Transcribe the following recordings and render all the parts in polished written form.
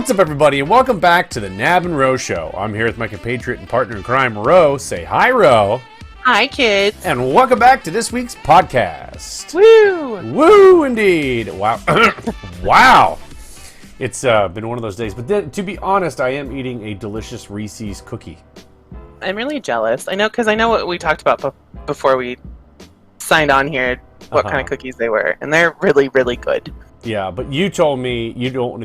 What's up, everybody, and welcome back to the Knab and Ro Show. I'm here with my compatriot and partner in crime, Ro. Say hi, Ro. Hi, kids. And welcome back to this week's podcast. Woo! Woo, indeed. Wow. Wow. It's been one of those days. But then, to be honest, I am eating a delicious Reese's cookie. I'm really jealous. I know, because I know what we talked about before we signed on here, what kind of cookies they were, and they're really, really good. Yeah, but you told me you don't want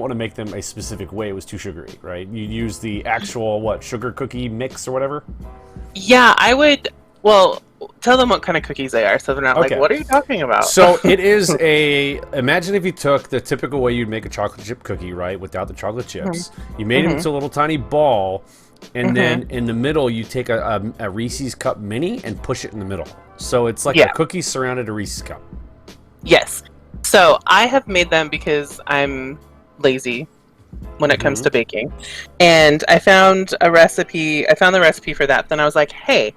to make them a specific way. It was too sugary, right? You use the actual sugar cookie mix or whatever. Yeah, I would. Well, tell them what kind of cookies they are, so they're not like, "What are you talking about?" So it is imagine if you took the typical way you'd make a chocolate chip cookie, right, without the chocolate chips. You made it into a little tiny ball, and then in the middle you take a Reese's Cup mini and push it in the middle. So it's like a cookie surrounded a Reese's Cup. Yes. So I have made them because I'm lazy when it comes to baking, and I found a recipe. I found the recipe for that. Then I was like, "Hey,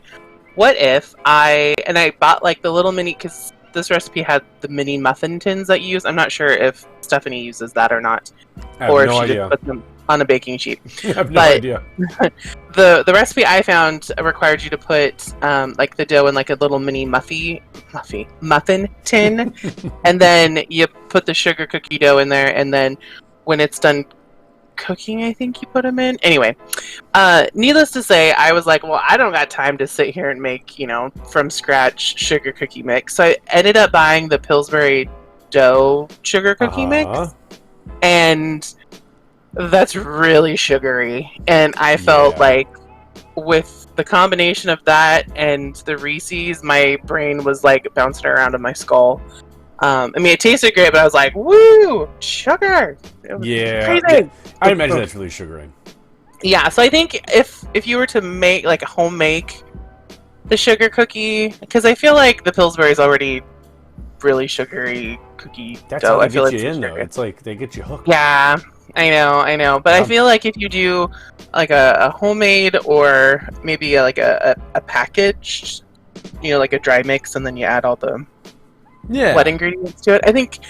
what if I bought like the little mini, because this recipe had the mini muffin tins that you use. I'm not sure if Stephanie uses that or not, or if she just puts them on a baking sheet. I have no idea. The recipe I found required you to put like the dough in like a little mini muffin tin, and then you put the sugar cookie dough in there, and then when it's done cooking, I think you put them in. Anyway, needless to say, I was like, well, I don't got time to sit here and make, from scratch sugar cookie mix. So I ended up buying the Pillsbury dough sugar cookie mix, and that's really sugary. And I felt like with the combination of that and the Reese's, my brain was like bouncing around in my skull. I mean, it tasted great, but I was like, woo, sugar. It was crazy. I imagine that's really sugary. Yeah, so I think if you were to make like a home make the sugar cookie, because I feel like the Pillsbury is already really sugary cookie That's dough. how I they feel get you in, though. It's like they get you hooked. Yeah, I know. But I feel like if you do like a homemade or maybe like a packaged, like a dry mix, and then you add all the wet ingredients to it, I think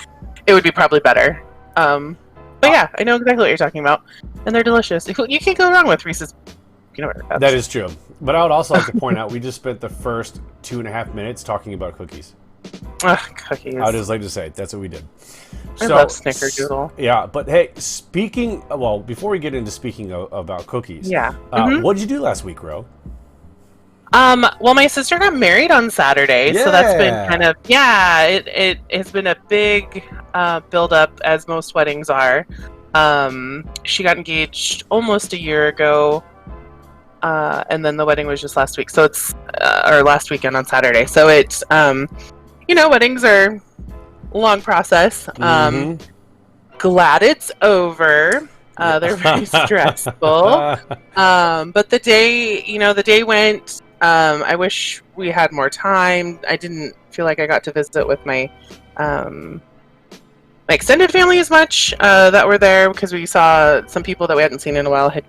it would be probably better. But yeah, I know exactly what you're talking about, and they're delicious. You can't go wrong with Reese's peanut butter cups. That is true. But I would also like to point out we just spent the first 2.5 minutes talking about cookies. Cookies. I would just like to say that's what we did. I love Snickerdoodle. Yeah, but hey, before we get into speaking about cookies, what did you do last week, Ro? Well, my sister got married on Saturday, so that's been kind of, it has been a big build-up, as most weddings are. She got engaged almost a year ago, and then the wedding was just last week, so it's, or last weekend on Saturday, so it's, weddings are a long process. Glad it's over. They're very stressful. But the day went. I wish we had more time. I didn't feel like I got to visit with my extended family as much that were there, because we saw some people that we hadn't seen in a while had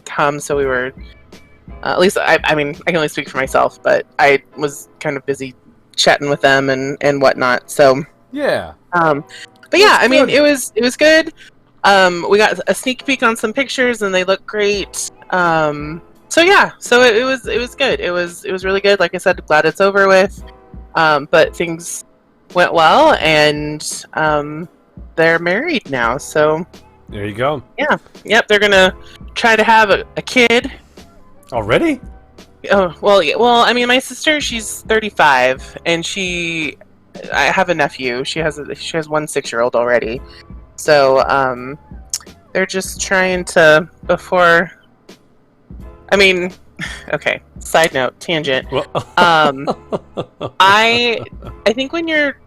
come. So we were, at least I mean, I can only speak for myself, but I was kind of busy chatting with them and whatnot. So but yeah, I mean, it was good. We got a sneak peek on some pictures, and they look great. So it was good. It was really good. Like I said, glad it's over with. But things went well, and they're married now. So there you go. Yeah. Yep. They're gonna try to have a kid. Already? Oh well. Yeah, well, I mean, my sister, she's 35, and I have a nephew. She has one 6-year-old already. So they're just trying to before. I mean, okay. Side note, tangent. I think when you're,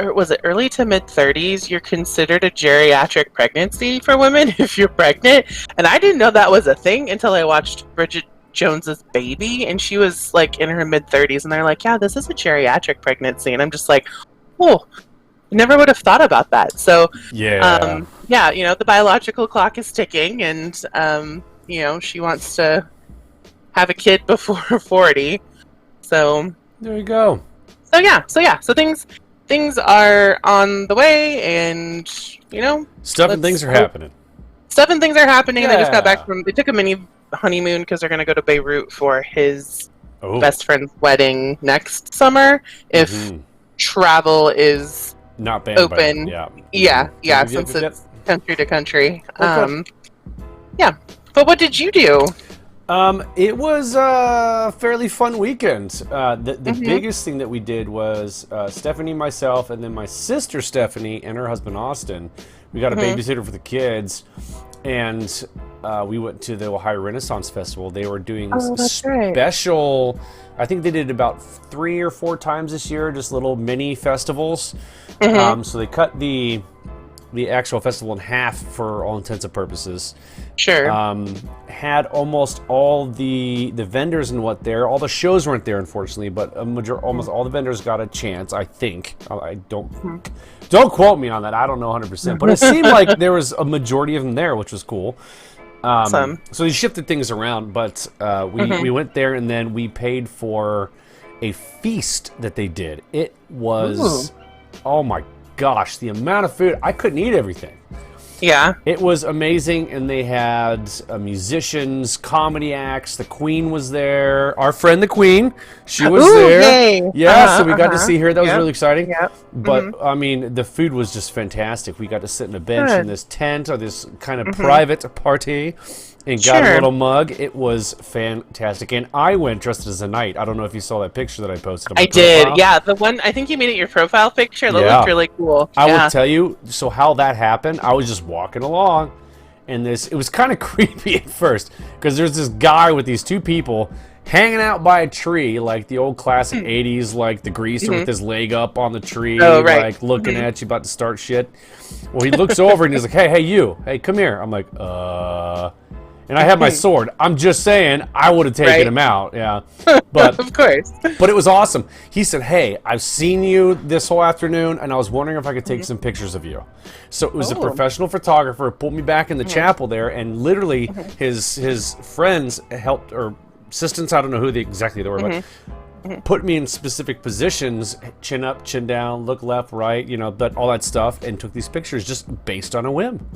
or was it early to mid 30s, you're considered a geriatric pregnancy for women if you're pregnant, and I didn't know that was a thing until I watched Bridget Jones's Baby, and she was like in her mid 30s, and they're like, yeah, this is a geriatric pregnancy, and I'm just like, oh, never would have thought about that. So the biological clock is ticking, and she wants to have a kid before 40. So there you go. So things are on the way, and stuff and things are happening. Stuff and things are happening. They just got Yeah. back from. They took a mini honeymoon because they're going to go to Beirut for his Oh. best friend's wedding next summer. If Mhm. travel is Not banned by open. it, yeah. Yeah, Yep, since yep, yep. it's country to country. Okay. Yeah. But what did you do? It was a fairly fun weekend. The biggest thing that we did was Stephanie, myself, and then my sister Stephanie and her husband Austin. We got a babysitter for the kids, and we went to the Ohio Renaissance Festival. They were doing special. I think they did about 3 or 4 times this year, just little mini festivals. So they cut the actual festival in half for all intents and purposes. Sure. Had almost all the vendors and what there. All the shows weren't there, unfortunately, but almost all the vendors got a chance. I think. I don't quote me on that. I don't know 100%, but it seemed like there was a majority of them there, which was cool. Awesome. So they shifted things around, but we went there and then we paid for a feast that they did. It was, oh my gosh, the amount of food. I couldn't eat everything. Yeah. It was amazing, and they had musicians, comedy acts. The Queen was there. Our friend the Queen, she was there. Yay. Yeah, so we got to see her. That was really exciting. Yep. But I mean, the food was just fantastic. We got to sit in a bench in this tent or this kind of private party, and got a little mug. It was fantastic, and I went dressed as a knight. I don't know if you saw that picture that I posted. On my did. profile. Yeah, the one I think you made it your profile picture. That looked really cool. I would tell you. So how that happened? I was just walking along, and it was kind of creepy at first because there's this guy with these 2 people hanging out by a tree, like the old classic 80s, like the greaser with his leg up on the tree, like looking at you, about to start shit. Well, he looks over and he's like, hey, you, hey, come here. I'm like, and I had my sword. I'm just saying, I would have taken him out, but of course. But it was awesome. He said, hey, I've seen you this whole afternoon, and I was wondering if I could take some pictures of you. So it was a professional photographer, pulled me back in the chapel there, and literally his friends helped, or assistants, I don't know who exactly they were, but put me in specific positions, chin up, chin down, look left, right, but all that stuff, and took these pictures just based on a whim.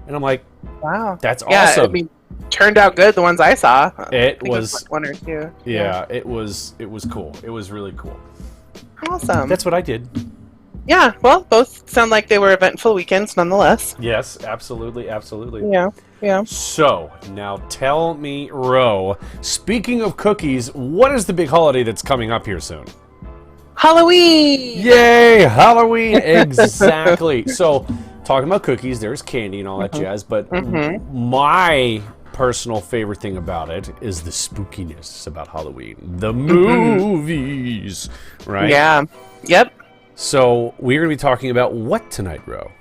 And I'm like, wow, that's awesome. I mean, turned out good, the ones I saw. It was like 1 or 2. Yeah, it was cool. It was really cool. Awesome. That's what I did. Yeah, well, both sound like they were eventful weekends nonetheless. Yes, absolutely. Yeah. So, now tell me, Ro, speaking of cookies, what is the big holiday that's coming up here soon? Halloween! Yay, Halloween! Exactly. So, talking about cookies, there's candy and all that jazz, but my personal favorite thing about it is the spookiness about Halloween. The movies, right? Yeah. Yep. So, we're going to be talking about what tonight, Ro?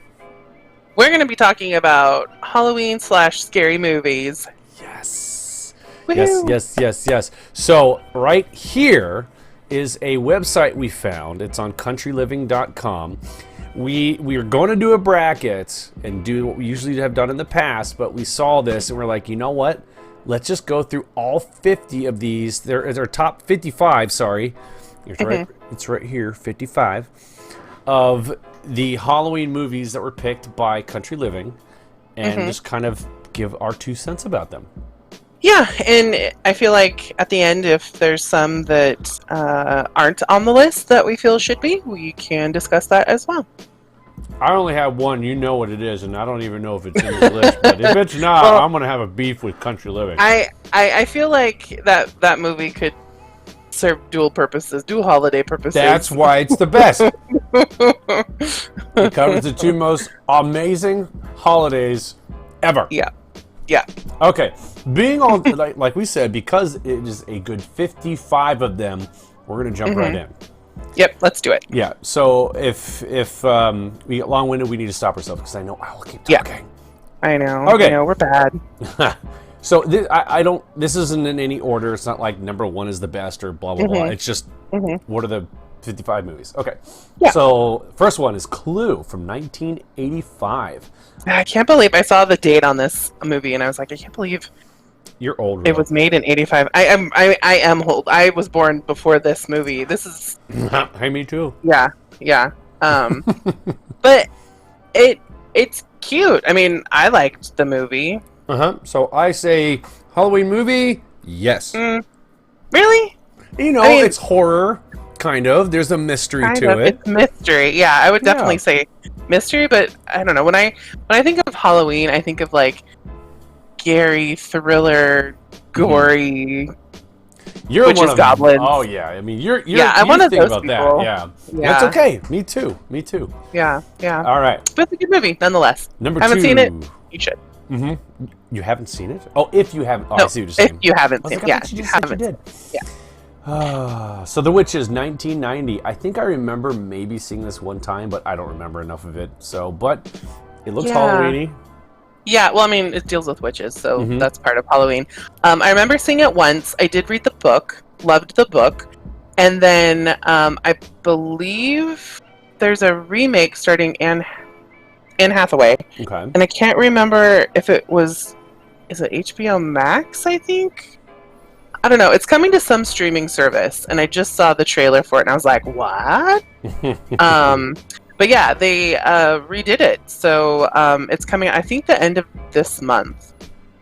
We're going to be talking about Halloween / scary movies. Yes. Woo-hoo. Yes. So, right here is a website we found. It's on countryliving.com. We are going to do a bracket and do what we usually have done in the past, but we saw this and we're like, you know what? Let's just go through all 50 of these. They're top 55, sorry. It's right here, 55, of the Halloween movies that were picked by Country Living, and just kind of give our 2 cents about them. Yeah, and I feel like at the end, if there's some that aren't on the list that we feel should be, we can discuss that as well. I only have one. You know what it is, and I don't even know if it's in the list. But if it's not, I'm going to have a beef with Country Living. I feel like that movie could serve dual holiday purposes. That's why it's the best. It covers the 2 most amazing holidays ever. Yeah. Okay, being all like we said, because it is a good 55 of them, we're gonna jump right in. Yep, let's do it. Yeah. So if we get long-winded, we need to stop ourselves because I know I will keep talking. I know. Okay. I know, we're bad. So I don't. This isn't in any order. It's not like number 1 is the best or blah blah blah. It's just what are the 55 movies? Okay. Yeah. So first one is Clue from 1985. I can't believe I saw the date on this movie, and I was like, I can't believe You're old. it was made in '85. I am old. I was born before this movie. This is Hey, me too. yeah. But it's cute. I mean, I liked the movie. So I say Halloween movie. Yes. Really? You know, I mean, it's horror, kind of. There's a mystery to it. It's mystery. Yeah, I would definitely say mystery, but I don't know. When I think of Halloween, I think of like scary, thriller, gory. You're witches, one of goblins. Oh yeah, I mean you're I'm one of those about people. that. Yeah, that's okay. Me too. Yeah. All right, but it's a good movie nonetheless. Number 2. I haven't seen it. You should. You haven't seen it? Oh, if you haven't. Oh, no, I see what you're saying. If you haven't seen it, you haven't. You did. Yeah. So The Witches, 1990. I think I remember maybe seeing this one time, but I don't remember enough of it. So, but it looks Halloween-y. Yeah, well, I mean, it deals with witches, so that's part of Halloween. I remember seeing it once. I did read the book, loved the book, and then I believe there's a remake starting Anne Hathaway. Okay. And I can't remember if it was... Is it HBO Max, I think? I don't know. It's coming to some streaming service, and I just saw the trailer for it, and I was like, what? But yeah, they redid it. So it's coming, I think, the end of this month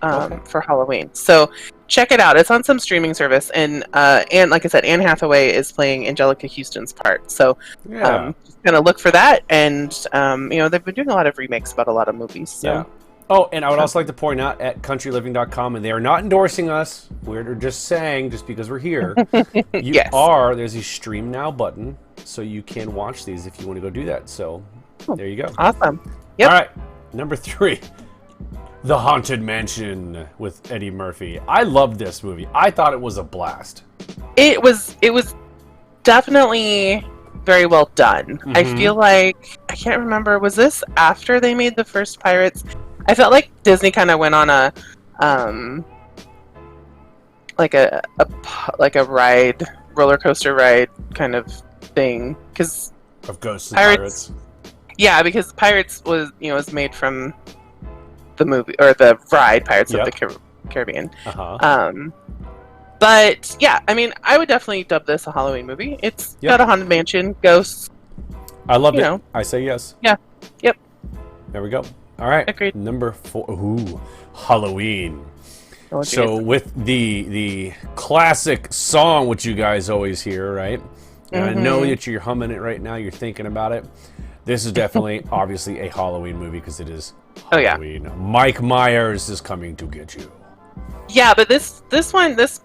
for Halloween. So check it out. It's on some streaming service. And like I said, Anne Hathaway is playing Angelica Houston's part. So just kind of look for that. And, they've been doing a lot of remakes about a lot of movies. So. Yeah. Oh, and I would also like to point out at countryliving.com, and they are not endorsing us. We're just saying, just because we're here, there's a Stream Now button, so you can watch these if you want to go do that. So there you go. Awesome. Yep. All right, number 3, The Haunted Mansion with Eddie Murphy. I loved this movie. I thought it was a blast. It was definitely very well done. I feel like, I can't remember, was this after they made the first Pirates? I felt like Disney kind of went on a ride, roller coaster ride kind of thing, because of Ghosts and Pirates. Yeah, because Pirates was made from the movie or the ride Pirates of the Caribbean. But yeah, I mean, I would definitely dub this a Halloween movie. It's got a haunted mansion, ghosts. I love it. I say yes. Yeah. Yep. There we go. All right. Agreed. Number 4. Ooh, Halloween. So with the classic song, which you guys always hear, right? And I know that you're humming it right now. You're thinking about it. This is definitely, obviously, a Halloween movie because it is Halloween. Mike Myers is coming to get you. Yeah, but this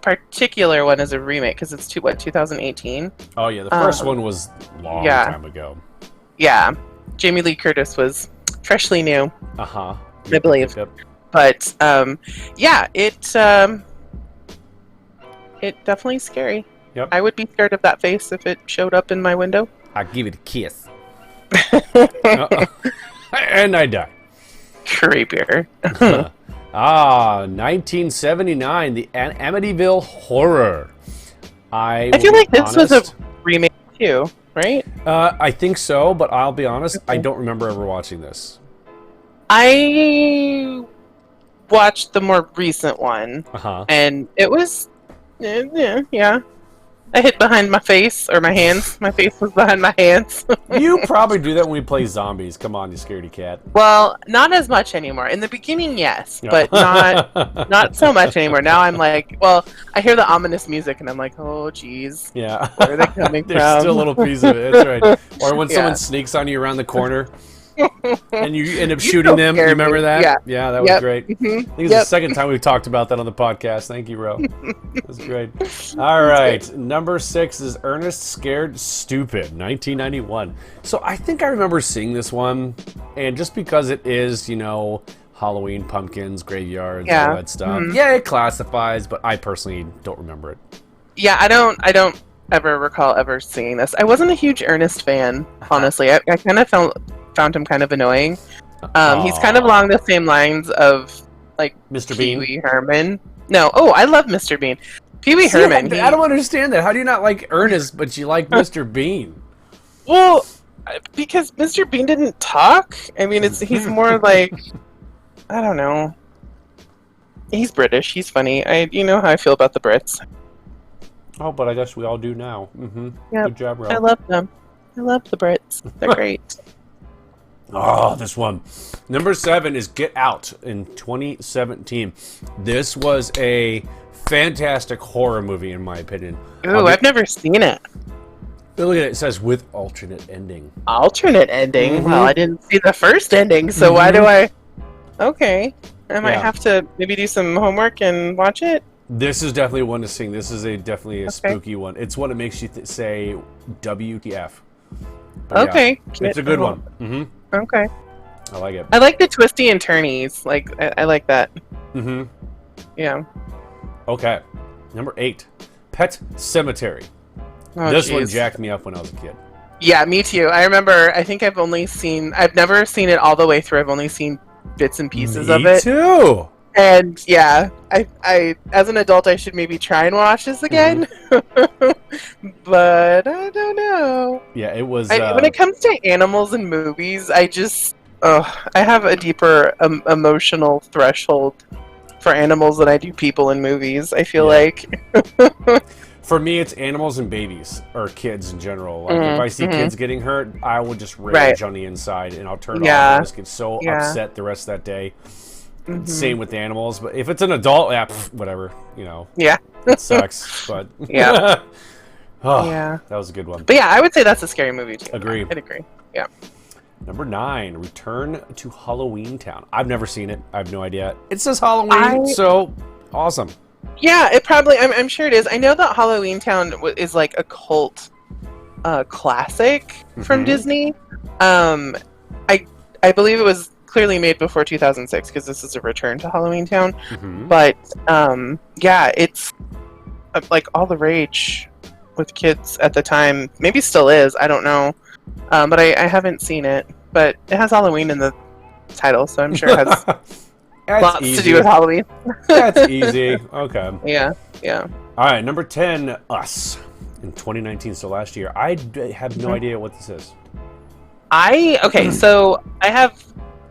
particular one is a remake because it's 2018. Oh yeah, the first one was a long time ago. Yeah, Jamie Lee Curtis was freshly new. I believe. Yep. But it definitely scary. Yep. I would be scared of that face if it showed up in my window. I'd give it a kiss. And I die. Creepier. 1979, the Amityville Horror. I feel like this was a remake too, right? I think so, but I'll be honest, I don't remember ever watching this. I watched the more recent one, and it was, I hid behind my face, or my hands. My face was behind my hands. You probably do that when we play zombies. Come on, you scaredy cat. Well, not as much anymore. In the beginning, yes, but not so much anymore. Now I'm like, well, I hear the ominous music, and I'm like, oh, geez. Yeah. Where are they coming from? There's still a little piece of it. That's right. Or when someone sneaks on you around the corner. And you end up shooting them. You remember that? Yeah, that was great. I think it's the second time we've talked about that on the podcast. Thank you, Ro. That was great. All right. Number 6 is Ernest Scared Stupid, 1991. So I think I remember seeing this one. And just because it is, Halloween, pumpkins, graveyards, all that stuff. Yeah, it classifies, but I personally don't remember it. Yeah, I don't ever recall ever seeing this. I wasn't a huge Ernest fan, honestly. I kind of found him kind of annoying. He's kind of along the same lines of like Mr. Bean. Pee Wee Herman. No, I love Mr. Bean. Pee Wee Herman. I don't understand that. How do you not like Ernest, but you like Mr. Bean? Well, because Mr. Bean didn't talk. I mean, he's more like, I don't know. He's British. He's funny. You know how I feel about the Brits. Oh, but I guess we all do now. Yep. Good job, Rob. I love them. I love the Brits. They're great. Oh, this one. Number 7 is Get Out in 2017. This was a fantastic horror movie, in my opinion. Ooh, I've never seen it. Look at it. It says with alternate ending. Alternate ending? Well, I didn't see the first ending, so why do I... Okay. I might have to maybe do some homework and watch it. This is definitely one to sing. This is definitely a spooky one. It's one that makes you say WTF. But okay. Yeah, it's a good one. Mm-hmm. Okay. I like it. I like the twisty and turnies. Like, I like that. Mm-hmm. Yeah. Okay. Number 8. Pet Cemetery. Oh, this one jacked me up when I was a kid. Yeah, me too. I remember, I think I've never seen it all the way through. I've only seen bits and pieces of it. Me too! And yeah, I as an adult, I should maybe try and watch this again. But I don't know. Yeah, it was... when it comes to animals in movies, I have a deeper emotional threshold for animals than I do people in movies, I feel like. For me, it's animals and babies, or kids in general. Like, if I see kids getting hurt, I will just rage on the inside, and I'll turn off and just get so upset the rest of that day. Same with the animals, but if it's an adult, whatever, you know. Yeah. It sucks, but... Yeah. That was a good one. But yeah, I would say that's a scary movie, too. Agree. I'd agree. Yeah. Number 9, Return to Halloween Town. I've never seen it. I have no idea. It says Halloween, so awesome. Yeah, it probably... I'm sure it is. I know that Halloween Town is like a cult classic from Disney. I believe it was clearly made before 2006 because this is a return to Halloween Town. But yeah, it's like all the rage with kids at the time. Maybe still is. I don't know. But I haven't seen it. But it has Halloween in the title, so I'm sure it has lots to do with Halloween. That's easy. Okay. Yeah. Yeah. All right, number 10, Us in 2019. So last year. I have no idea what this is. So I have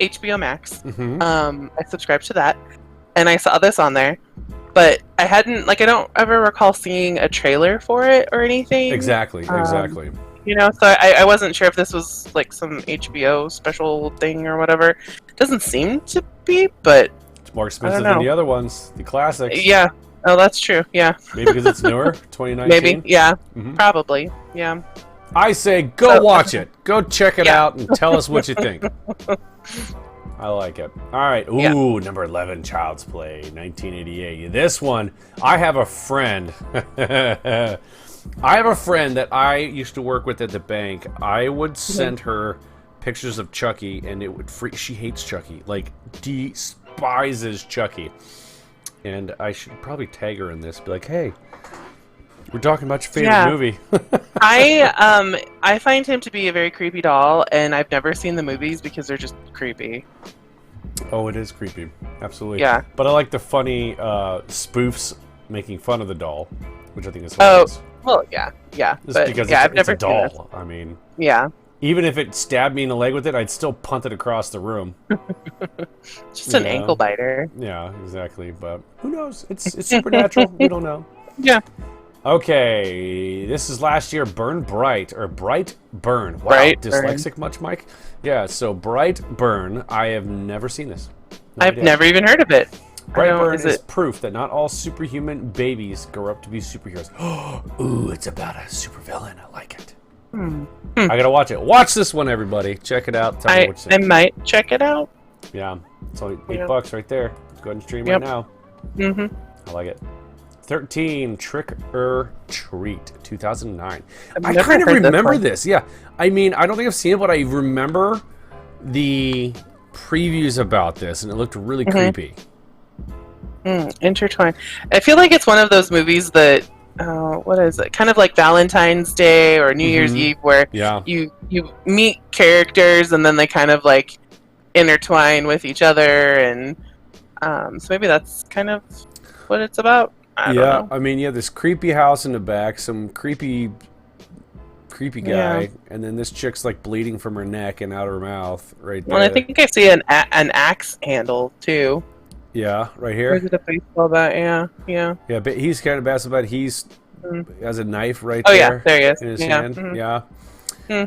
HBO Max. I subscribed to that, and I saw this on there, but I don't ever recall seeing a trailer for it or anything. Exactly. You know, so I wasn't sure if this was like some HBO special thing or whatever. It doesn't seem to be, but it's more expensive than the other ones, the classics. Yeah. Oh, that's true. Yeah. Maybe because it's newer, 2019. Maybe. Yeah. Probably. Yeah. I say go watch it. Go check it out and tell us what you think. I like it. All right. Ooh, number 11, Child's Play, 1988. This one, I have a friend. I have a friend that I used to work with at the bank. I would send her pictures of Chucky, and it would she hates Chucky. Like, despises Chucky. And I should probably tag her in this. Be like, hey, we're talking about your favorite movie. I find him to be a very creepy doll, and I've never seen the movies because they're just creepy. Oh, it is creepy. Absolutely. Yeah. But I like the funny spoofs making fun of the doll, which I think is hilarious. Oh, well, yeah. Just because I've never it's a doll. I mean, even if it stabbed me in the leg with it, I'd still punt it across the room. Just an ankle biter. Yeah, exactly. But who knows? It's supernatural. We don't know. Yeah. Okay, this is last year. Burn Bright, or Bright Burn. Wow, dyslexic much, Mike? Yeah, so Bright Burn. I have never seen this. I've never even heard of it. Bright Burn is proof that not all superhuman babies grow up to be superheroes. Ooh, it's about a supervillain. I like it. I gotta watch it. Watch this one, everybody. Check it out. Tell me what you think. I might check it out. Yeah, it's only $8 right there. Go ahead and stream right now. I like it. 13, Trick or Treat, 2009. I kind of remember this. Yeah, I mean, I don't think I've seen it, but I remember the previews about this, and it looked really creepy. Intertwined. I feel like it's one of those movies that, what is it? Kind of like Valentine's Day or New Year's Eve, where you meet characters and then they kind of like intertwine with each other, and so maybe that's kind of what it's about. I don't know. I mean, this creepy house in the back, some creepy guy, and then this chick's like bleeding from her neck and out of her mouth right there. Well, I think I see an axe handle too. Yeah, right here. Where's the baseball bat? Yeah. Yeah, but he's kind of bad about. He's has a knife right there. Oh yeah, there he is. In his hand. Yeah. Yeah,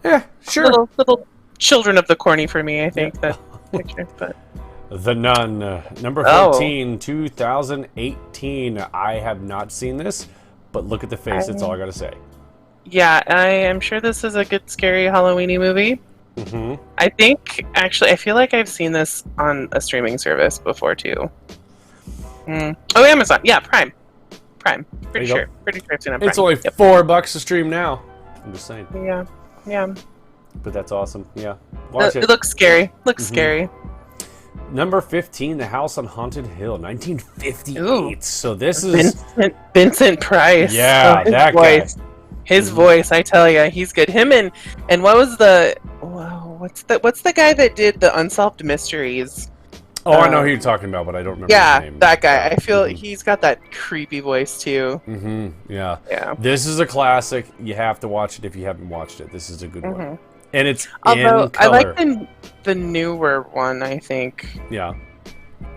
Yeah, sure. Little children of the corny for me, I think, that picture. But The Nun, number 14, 2018. I have not seen this, but look at the face. That's all I got to say. Yeah, I am sure this is a good, scary Halloweeny movie. Mm-hmm. I think, actually, I feel like I've seen this on a streaming service before, too. Oh, Amazon. Yeah, Prime. Pretty sure. Pretty sure it's in a Prime. It's only $4 to stream now. I'm just saying. Yeah. But that's awesome. Yeah. Watch it. It looks scary. Scary. Number 15, The House on Haunted Hill, 1958. Ooh. So this is Vincent Price. Yeah, that voice. Guy. His voice, I tell you, he's good. Him and what was what's the guy that did the Unsolved Mysteries? Oh, I know who you're talking about, but I don't remember his name. Yeah, that guy. I feel he's got that creepy voice too. Yeah. Yeah. This is a classic. You have to watch it if you haven't watched it. This is a good one. And it's in color. I like the newer one, I think. Yeah.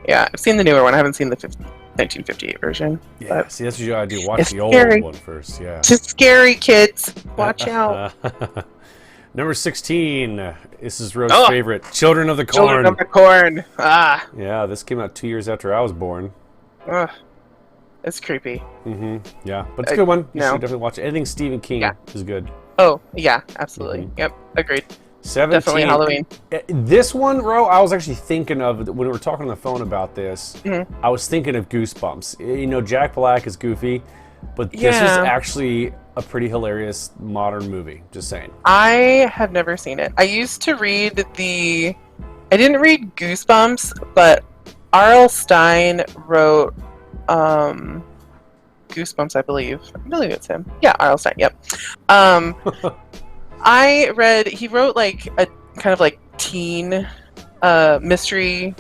Yeah, I've seen the newer one. I haven't seen the 1958 version. Yeah, see, that's what you gotta do. Watch the old one first. Yeah. It's scary, kids. Watch out. Number 16. This is Rose's favorite. Children of the Corn. Children of the Corn. Ah. Yeah, this came out 2 years after I was born. Ugh. It's creepy. Yeah, but it's a good one. You should definitely watch it. Anything Stephen King is good. Oh, yeah, absolutely. Yep, agreed. 17. Definitely Halloween. This one, Ro, I was actually thinking of, when we were talking on the phone about this, I was thinking of Goosebumps. You know, Jack Black is goofy, but this is actually a pretty hilarious modern movie. Just saying. I have never seen it. I used to read I didn't read Goosebumps, but R.L. Stine wrote Goosebumps, I believe. I believe it's him. Yeah, R.L. Stine, yep. He wrote like a kind of like teen mystery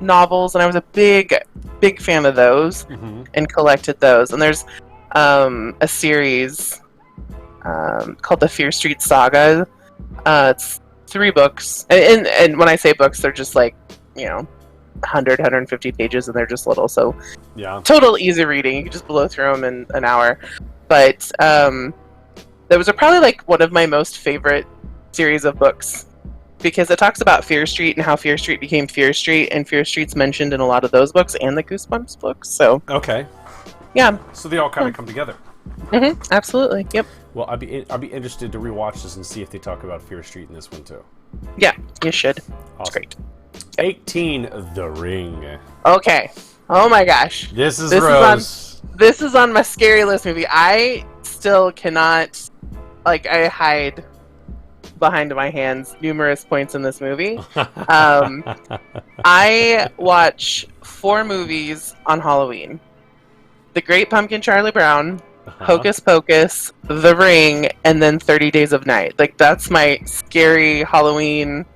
novels, and I was a big fan of those and collected those. And there's a series called the Fear Street Saga. It's 3 books, and when I say books, they're just like, 150 pages, and they're just little, so total easy reading. You can just blow through them in an hour. But that was probably like one of my most favorite series of books, because it talks about Fear Street and how Fear Street became Fear Street, and Fear Street's mentioned in a lot of those books and the Goosebumps books. So yeah, so they all kind of come together. Absolutely, yep. Well, I'd be interested to rewatch this and see if they talk about Fear Street in this one too. Yeah, you should. Awesome. It's great. 18, The Ring. Okay. Oh my gosh. This is Rose. This is on my scary list movie. I still cannot, I hide behind my hands numerous points in this movie. I watch 4 movies on Halloween: The Great Pumpkin, Charlie Brown, Hocus Pocus, The Ring, and then 30 Days of Night. That's my scary Halloween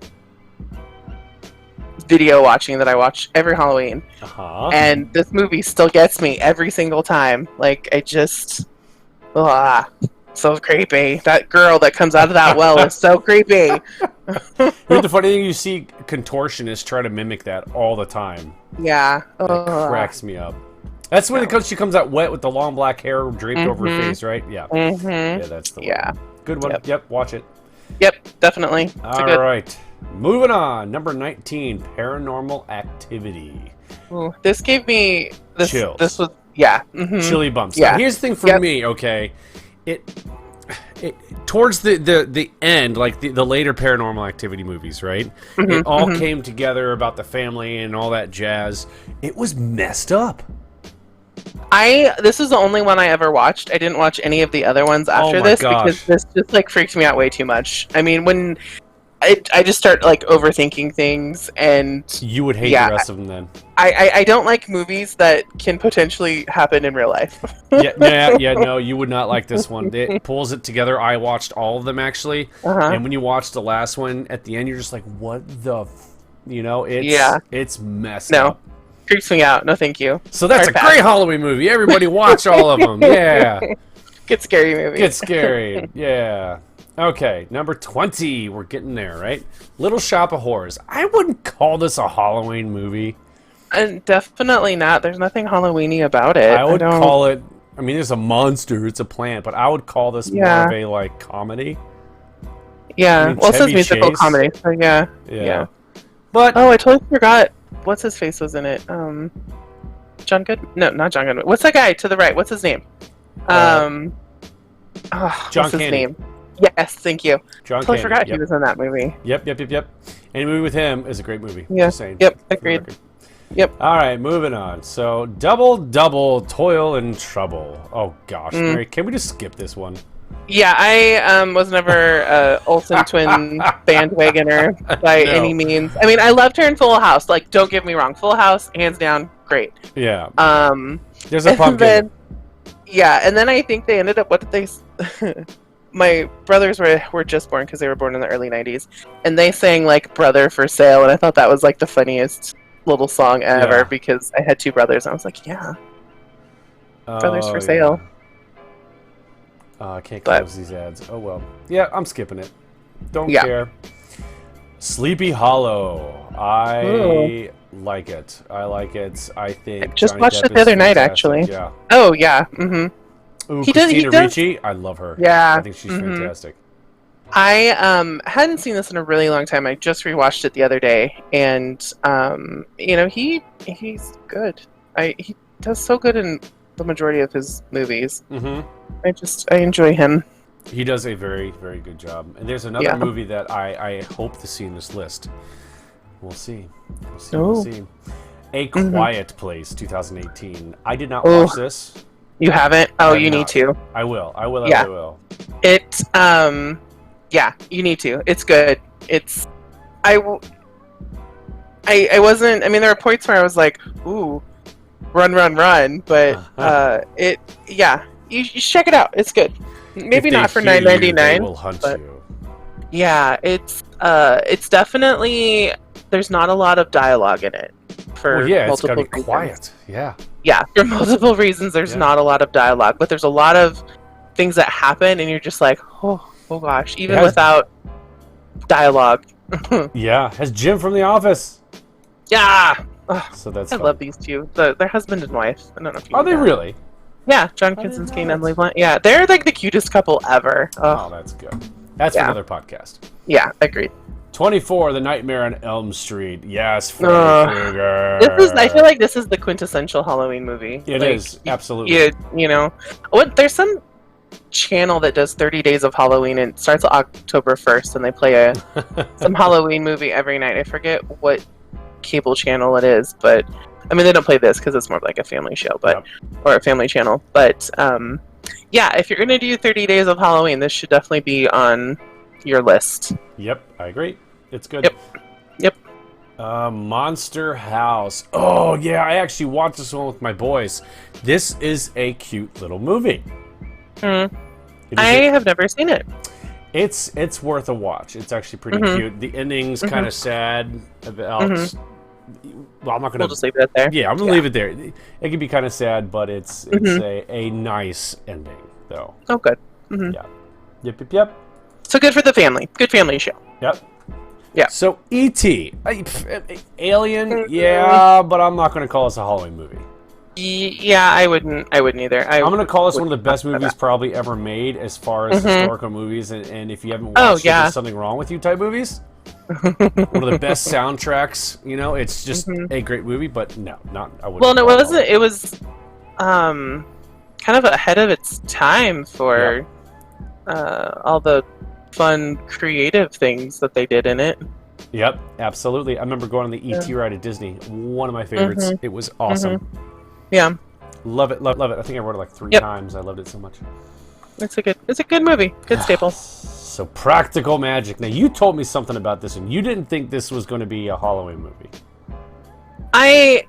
video watching that I watch every Halloween. And this movie still gets me every single time. So creepy. That girl that comes out of that well is so creepy. The funny thing, you see contortionists try to mimic that all the time. Yeah. It cracks me up. That's when she comes out wet with the long black hair draped over her face, right? Yeah. Yeah, that's the one. Yeah. Good one. Yep, watch it. Yep, definitely. All right. Moving on. Number 19, Paranormal Activity. Ooh, this gave me chills. This was chilly bumps. Yeah. Now, here's the thing for me, okay? It towards the end, like the later Paranormal Activity movies, right? It all came together about the family and all that jazz. It was messed up. This is the only one I ever watched. I didn't watch any of the other ones after this because this just freaked me out way too much. I mean, when I just start overthinking things, and you would hate the rest of them then. I don't like movies that can potentially happen in real life. No, you would not like this one. It pulls it together. I watched all of them actually, and when you watch the last one at the end, you're just like, what the, it's messed up. Creeps me out. No, thank you. So that's a great Halloween movie. Everybody watch all of them. Yeah. Good scary movie. Get scary. Yeah. Okay, number 20. We're getting there, right? Little Shop of Horrors. I wouldn't call this a Halloween movie. Definitely not. There's nothing Halloweeny about it. I would call it, I mean, it's a monster. It's a plant. But I would call this more of a, comedy. Yeah. I mean, Well, it says Chevy musical Chase. comedy. So yeah. Yeah. But Oh, I totally forgot. What's his face was in it? John Good? No, not John Goodman. What's that guy to the right? What's his name? John What's his Candy. name? Yes, thank you. John Totally Candy. forgot Yep. he was in that movie. Yep. Any movie with him is a great movie. Yeah. Just saying. Yep. For the Agreed. record. Yep. All right, moving on. So, double, toil and trouble. Oh gosh, Mary, can we just skip this one? Yeah, I was never a Olsen twin bandwagoner by any means. I mean, I loved her in Full House. Like, don't get me wrong, Full House, hands down, great. Yeah. There's a pumpkin. Then, yeah, and then I think they ended up. What did they? My brothers were just born because they were born in the early '90s, and they sang like "Brother for Sale," and I thought that was like the funniest little song ever because I had two brothers, and I was like, yeah, Brothers for Sale. I can't close these ads. Oh well. Yeah, I'm skipping it. Don't care. Sleepy Hollow. I like it. I think I just Johnny watched Depp it the other is night, fantastic. actually. Yeah. Oh yeah. Mm-hmm. Ooh, He Christina does. Ricci. I love her. Yeah. I think she's fantastic. I hadn't seen this in a really long time. I just rewatched it the other day, and he's good. He does so good in the majority of his movies. I enjoy him. He does a very, very good job. And there's another movie that I hope to see in this list. We'll see. We'll see. A Quiet Place, 2018. I did not watch this. You haven't? Oh, you need to. I will. I will. It, yeah, you need to. It's good. I wasn't, I mean, there were points where I was like, ooh, run, but, you should check it out. It's good. Maybe not for $9.99. They will hunt you. Yeah, it's definitely, there's not a lot of dialogue in it. For it's gotta be reasons. quiet. Yeah. Yeah, for multiple reasons, there's not a lot of dialogue, but there's a lot of things that happen, and you're just like, oh gosh, even without dialogue. Yeah, has Jim from The Office. Yeah. So that's. I love these two. Their husband and wife. I don't know if you. Are they really? Yeah, John Krasinski and Emily Blunt. Yeah, they're like the cutest couple ever. Oh, that's good. That's for another podcast. Yeah, agreed. 24, The Nightmare on Elm Street. Yes, Freddy Krueger. I feel like this is the quintessential Halloween movie. It is, absolutely. There's some channel that does 30 days of Halloween, and it starts October 1st, and they play some Halloween movie every night. I forget what cable channel it is, but I mean, they don't play this because it's more like a family show, or a family channel. But if you're gonna do 30 days of Halloween, this should definitely be on your list. Yep, I agree. It's good. Yep. Monster House. Oh yeah, I actually watched this one with my boys. This is a cute little movie. I have never seen it. It's worth a watch. It's actually pretty cute. The ending's kind of sad about. Well, I'm not gonna. We'll just leave it there. Yeah, I'm gonna leave it there. It can be kind of sad, but it's a nice ending though. Oh, good. Yeah. Yep. So good for the family. Good family show. Yep. Yeah. So E.T. Alien, yeah, but I'm not going to call this a Halloween movie. Yeah, I wouldn't either. I'm going to call this one of the best movies probably ever made as far as historical movies, and if you haven't watched it, there's something wrong with you type movies. One of the best soundtracks, it's just a great movie, but no, not. I wouldn't. Well, no, it was kind of ahead of its time for all the fun creative things that they did in it. Yep, absolutely. I remember going on the E.T. ride at Disney. One of my favorites. It was awesome. Yeah. Love it. I think I wrote it like 3 times. I loved it so much. It's a good movie. Good staple. So Practical Magic. Now you told me something about this, and you didn't think this was going to be a Halloween movie. I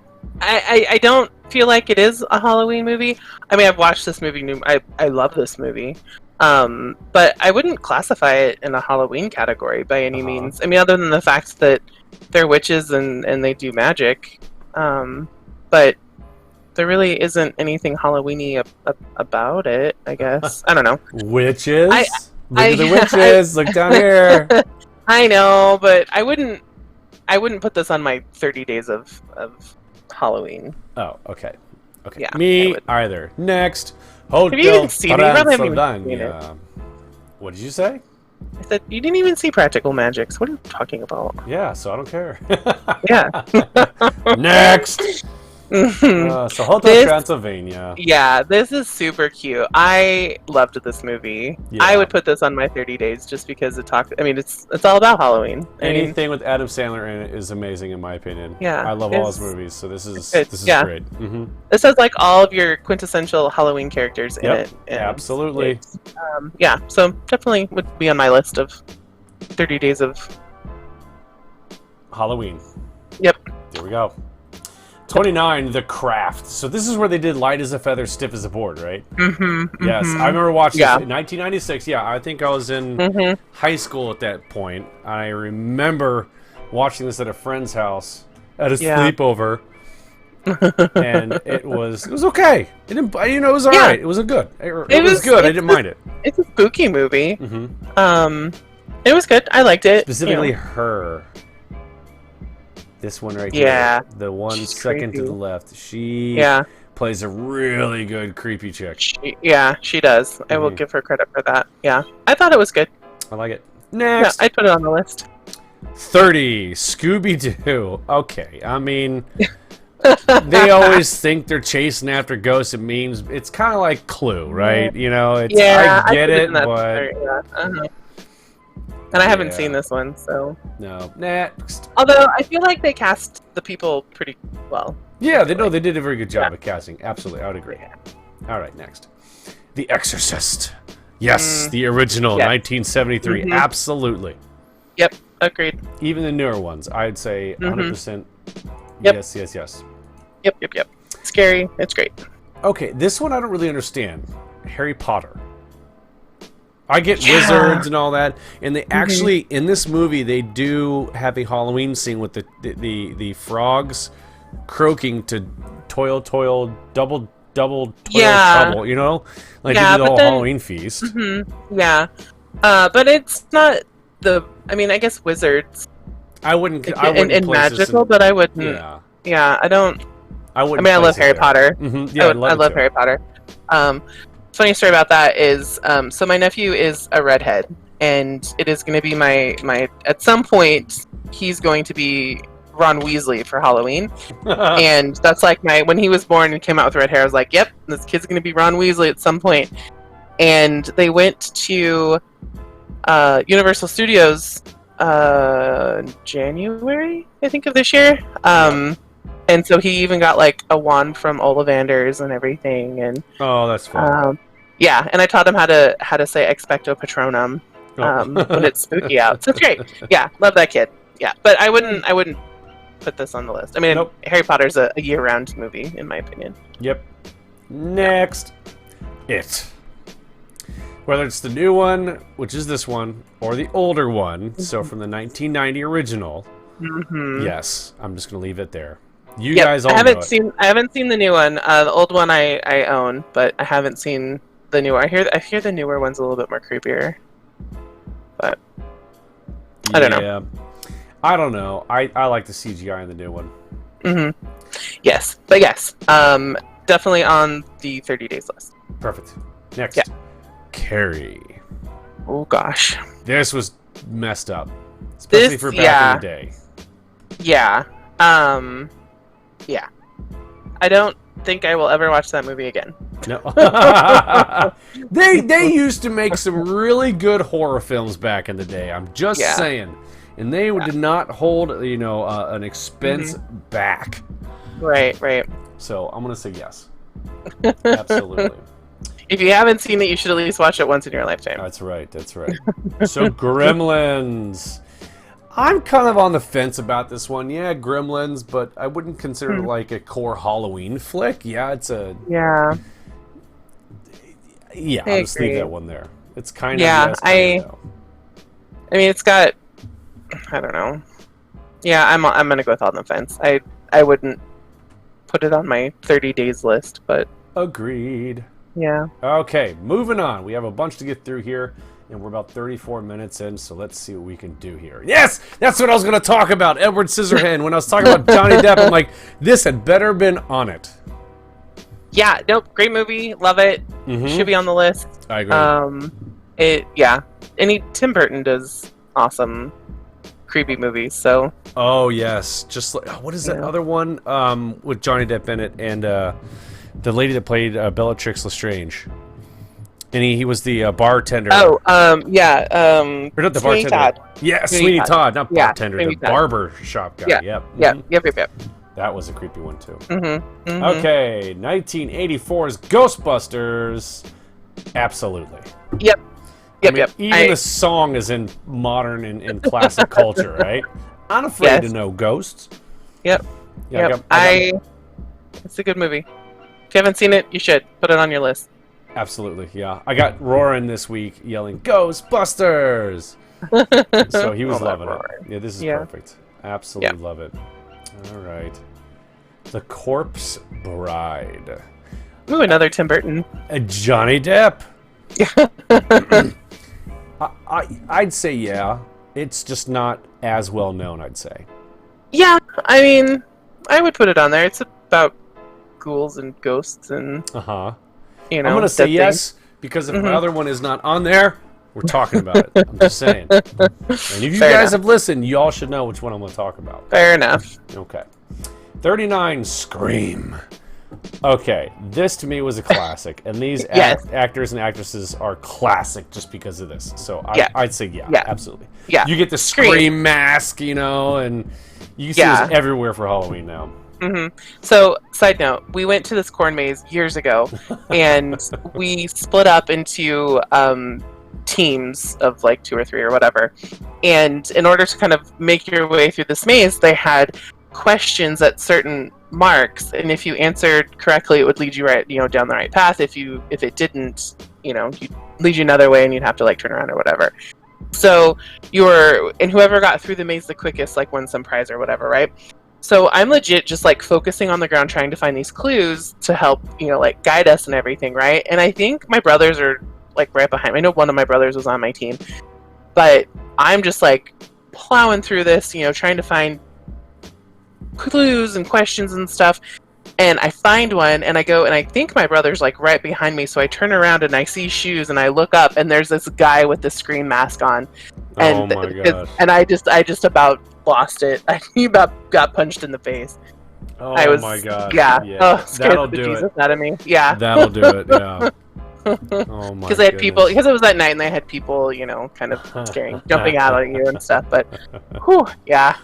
don't feel like it is a Halloween movie. I mean, I've watched this movie. I love this movie. But I wouldn't classify it in a Halloween category by any means. I mean, other than the fact that they're witches and they do magic. But there really isn't anything Halloween-y about it, I guess. I don't know. Witches? Look at the witches! Look down here! I know, but I wouldn't put this on my 30 days of Halloween. Oh, okay. Yeah, me either. Next. Hotel Have you even seen it? You probably haven't even seen it. What did you say? I said, you didn't even see Practical Magics. What are you talking about? Yeah, so I don't care. Yeah. Next! So Hotel Transylvania. Yeah, this is super cute. I loved this movie. Yeah. I would put this on my 30 days just because it talks. I mean, it's all about Halloween. Anything with Adam Sandler in it is amazing, in my opinion. Yeah, I love all his movies, so this is yeah. great. Mm-hmm. This has like all of your quintessential Halloween characters in it. And absolutely. Yeah, so definitely would be on my list of 30 days of Halloween. Yep. There we go. 29, The Craft. So this is where they did light as a feather, stiff as a board, right? Mm-hmm. Yes, I remember watching this in 1996. Yeah, I think I was in high school at that point. I remember watching this at a friend's house at a sleepover, and it was okay. It didn't, it was all right. It was good. It was good. I didn't mind it. It's a spooky movie. It was good. I liked it. Specifically her. This one right here. The one She's second creepy. To the left. She plays a really good creepy chick. She does. I will give her credit for that. Yeah. I thought it was good. I like it. Next. Yeah, I'd put it on the list. 30. Scooby-Doo. Okay. I mean, they always think they're chasing after ghosts. It means it's kind of like Clue, right? You know, it's I get it, but... And I haven't seen this one, so... No. Next. Although, I feel like they cast the people pretty well. Yeah, they did a very good job at casting. Absolutely, I would agree. All right, next. The Exorcist. Yes, the original, 1973. Absolutely. Yep, agreed. Even the newer ones, I'd say 100%. Yes. Yep. Scary. It's great. Okay, this one I don't really understand. Harry Potter. I get wizards and all that, and they actually in this movie they do have a Halloween scene with the frogs croaking to toil double trouble, you know, like they do the whole Halloween feast. Yeah, but it's not the. I mean, I guess wizards. I wouldn't. In magical, but I wouldn't. Yeah, I don't. I wouldn't. I mean, I love Harry Potter. Yeah, I love Harry Potter. Funny story about that is, so my nephew is a redhead, and it is going to be my at some point he's going to be Ron Weasley for Halloween, and that's like when he was born and came out with red hair, I was like, yep, this kid's going to be Ron Weasley at some point. And they went to Universal Studios January, I think, of this year. And so he even got like a wand from Ollivanders and everything, and that's fun. Yeah, and I taught him how to say Expecto Patronum when it's spooky out. So it's great. Yeah, love that kid. Yeah, but I wouldn't put this on the list. I mean, Harry Potter's a year-round movie, in my opinion. Yep. Next, It. Whether it's the new one, which is this one, or the older one, so from the 1990 original. Yes, I'm just gonna leave it there. You guys all know it. I haven't seen the new one. The old one I own, but I haven't seen the new one. I hear the newer one's a little bit more creepier. But I don't know. I don't know. I like the CGI in the new one. Yes. But yes. Definitely on the 30 days list. Perfect. Next. Carrie. Oh gosh. This was messed up. Especially for back in the day. Yeah. Yeah. I don't think I will ever watch that movie again. No. They used to make some really good horror films back in the day. I'm just saying. And they did not hold, an expense back. Right. So I'm going to say yes. Absolutely. If you haven't seen it, you should at least watch it once in your lifetime. That's right. So Gremlins. I'm kind of on the fence about this one. Yeah, Gremlins, but I wouldn't consider it like a core Halloween flick. Yeah, it's a... Yeah. Yeah, I'll just leave that one there. It's kind of... Yeah, I mean, it's got... I don't know. Yeah, I'm going to go with on the fence. I wouldn't put it on my 30 days list, but... Agreed. Yeah. Okay, moving on. We have a bunch to get through here. And we're about 34 minutes in, so let's see what we can do here. Yes! That's what I was going to talk about, Edward Scissorhands. When I was talking about Johnny Depp, I'm like, this had better been on it. Yeah, nope, great movie. Love it. Should be on the list. I agree. Tim Burton does awesome creepy movies, so. Oh yes, just like what is that other one with Johnny Depp in it and the lady that played Bellatrix Lestrange, and he was the bartender. Or not the Sweeney bartender. Todd. Yeah, Sweeney Todd, not bartender, the Sweeney Todd. barber shop guy. Yeah. Yep. Yep. That was a creepy one too. Mm-hmm. Okay, 1984's Ghostbusters. Absolutely. Yep. Even the song is in modern and classic culture, right? Not afraid to know ghosts. Yep. Yeah, it's a good movie. If you haven't seen it, you should put it on your list. Absolutely, yeah. I got Roran this week yelling Ghostbusters. So he was loving it. Yeah, this is perfect. Absolutely love it. All right. The Corpse Bride. Ooh, another Tim Burton. Johnny Depp. I'd say yeah. It's just not as well known, I'd say. Yeah, I mean, I would put it on there. It's about ghouls and ghosts and I'm gonna say yes because if my other one is not on there, we're talking about it. I'm just saying. And if you guys have listened, you all should know which one I'm gonna talk about. Fair enough. Okay. 39, Scream. Okay, this to me was a classic, and these actors and actresses are classic just because of this. So I'd say absolutely. Yeah, you get the Scream mask, and you see this everywhere for Halloween now. Mm-hmm. So, side note, we went to this corn maze years ago, and we split up into teams of like 2 or 3 or whatever. And in order to kind of make your way through this maze, they had questions at certain marks, and if you answered correctly, it would lead you right, down the right path. If it didn't, you'd lead you another way, and you'd have to like turn around or whatever. So whoever got through the maze the quickest like won some prize or whatever, right? So I'm legit just like focusing on the ground trying to find these clues to help, like guide us and everything, right? And I think my brothers are like right behind me. I know one of my brothers was on my team, but I'm just like plowing through this, trying to find clues and questions and stuff. And I find one, and I go, and I think my brother's like right behind me, so I turn around and I see shoes, and I look up, and there's this guy with the Scream mask on. And, oh my gosh. And I just about lost it. He about got punched in the face. Oh my gosh. Yeah. Oh, that'll do Jesus out of me. Yeah. That'll do it, yeah. Oh my Because they had people, because it was that night, and they had people, kind of scaring, jumping out at you and stuff, but, whew, yeah.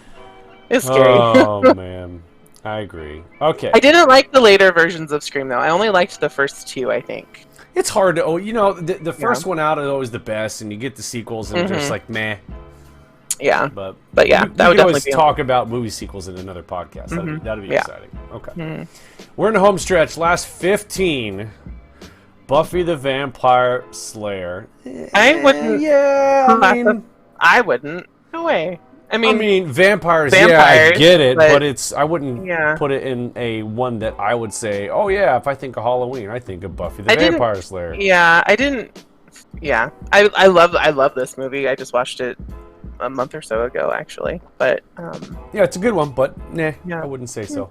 It's scary. Oh, man. I agree. Okay. I didn't like the later versions of Scream, though. I only liked the first 2, I think. It's hard to... the first one out is always the best, and you get the sequels, and just like, meh. Yeah. But yeah, that would definitely be talk about movie sequels in another podcast. That'd be exciting. Okay. We're in the home stretch. Last 15. Buffy the Vampire Slayer. I wouldn't... Yeah, I wouldn't. No way. I mean, vampires, yeah, I get it, but I wouldn't put it in a one that I would say, oh yeah, if I think of Halloween, I think of Buffy the Vampire Slayer. Yeah, I didn't. Yeah, I love this movie. I just watched it a month or so ago, actually. But yeah, it's a good one, but I wouldn't say so.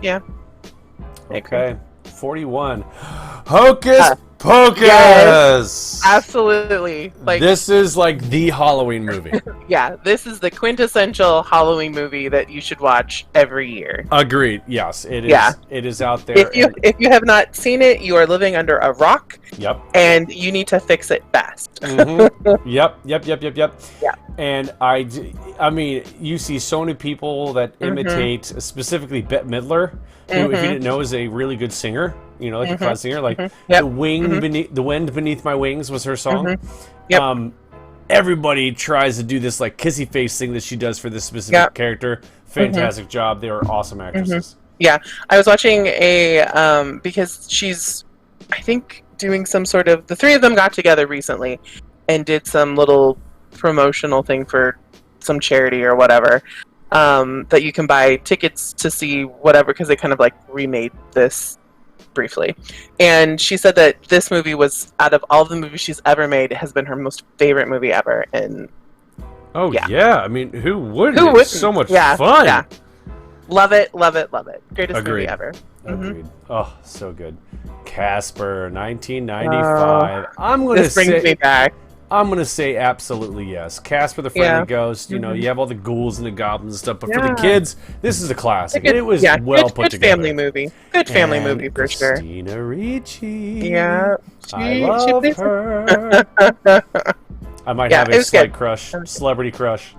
Yeah. Okay, 41. Hocus Pocus. Yes, absolutely. Like this is like the Halloween movie. Yeah, this is the quintessential Halloween movie that you should watch every year. Agreed. Yes, it is. Yeah. It is out there. If you have not seen it, you are living under a rock. Yep. And you need to fix it fast. Yep. Yeah. And I mean, you see so many people that imitate, specifically Bette Midler, who, if you didn't know, is a really good singer. Like a class singer. Like the wind beneath my wings was her song. Yep. Everybody tries to do this like kissy face thing that she does for this specific character. Fantastic job. They are awesome actresses. Yeah, I was watching because she's, I think, doing some sort of. The 3 of them got together recently and did some little promotional thing for some charity or whatever. That you can buy tickets to see whatever, because they kind of like remade this briefly. And she said that this movie was, out of all the movies she's ever made, has been her most favorite movie ever. And yeah. I mean, who wouldn't? It's so much fun. Yeah. Love it. Greatest movie ever. Agreed. Oh, so good. Casper, 1995. I'm going to say... This brings me back. I'm gonna say absolutely yes. Casper the Friendly Ghost. You know, you have all the ghouls and the goblins and stuff, but for the kids, this is a classic. Good, It was well put good together. Family movie. Good family movie for sure. Christina Ricci. Yeah, I love her. I might have a slight crush, celebrity crush.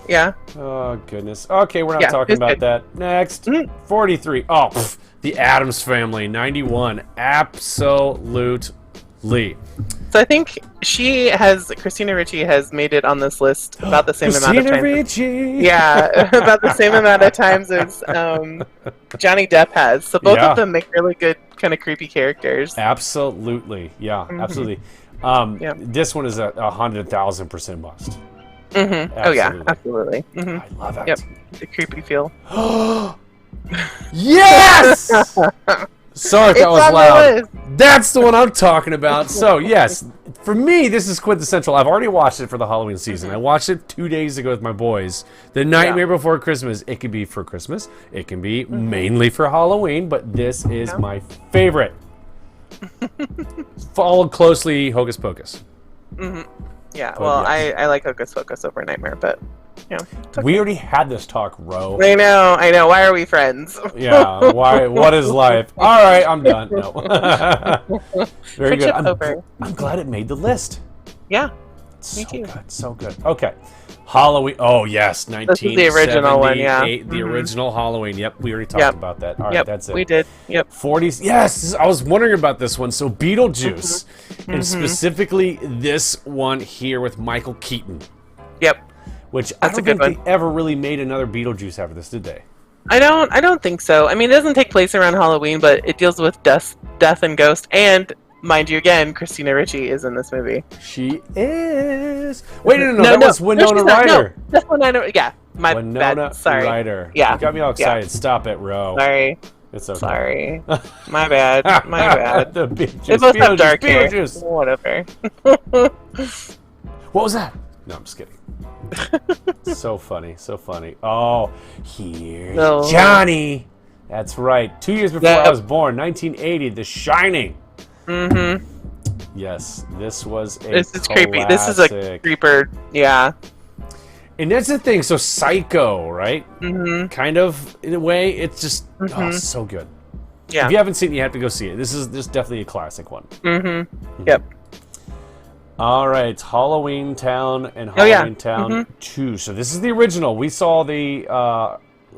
Yeah. Oh goodness. Okay, we're not talking about that. Next, 43. Oh, the Addams Family, 91. Absolutely. So I think Christina Ricci has made it on this list about the same amount of times. Ricci. Yeah, about the same amount of times as Johnny Depp has. So both of them make really good kind of creepy characters. Absolutely. Yeah, absolutely. This one is a 100,000% must. Oh yeah, absolutely. I love it. Yep, the creepy feel. Yes! Sorry if that was loud. That's the one I'm talking about. So, yes, for me, this is quintessential. I've already watched it for the Halloween season. I watched it 2 days ago with my boys. The Nightmare Before Christmas. It can be for Christmas. It can be mainly for Halloween, but this is my favorite. Followed closely Hocus Pocus. Yeah, well, I like Hocus Pocus over Nightmare, but yeah. Okay. We already had this talk, Ro. I know. Why are we friends? Yeah, why? What is life? All right, I'm done. No. Very good. I'm glad it made the list. Yeah, me too. So good. Okay. Halloween. Oh, yes. 1978. This is the original one, yeah. The original Halloween. Yep, we already talked about that. All right, that's it. We did. Yep. 40s. Yes, I was wondering about this one. So Beetlejuice, and specifically this one here with Michael Keaton. Yep. Which I don't think they ever really made another Beetlejuice after this, did they? I don't think so. I mean, it doesn't take place around Halloween, but it deals with death and ghost. And mind you, again, Christina Ricci is in this movie. She is. Wait, no, that was Winona Ryder. No, that's Winona. Yeah, my bad. Sorry. Ryder. Yeah, you got me all excited. Yeah. Stop it, Ro. Sorry. It's okay. Sorry. My bad. My bad. The Beetlejuice. They both have dark hair. Whatever. What was that? No, I'm just kidding. So funny, so funny. Oh, here's Johnny. That's right. 2 years before I was born, 1980, The Shining. Yes, this was a This is creepy. This is a creeper. Yeah. And that's the thing. So Psycho, right? Kind of, in a way. It's just so good. Yeah. If you haven't seen it, you have to go see it. This is definitely a classic one. Yep. All right, Halloween Town and Halloween Town 2. So this is the original. We saw the,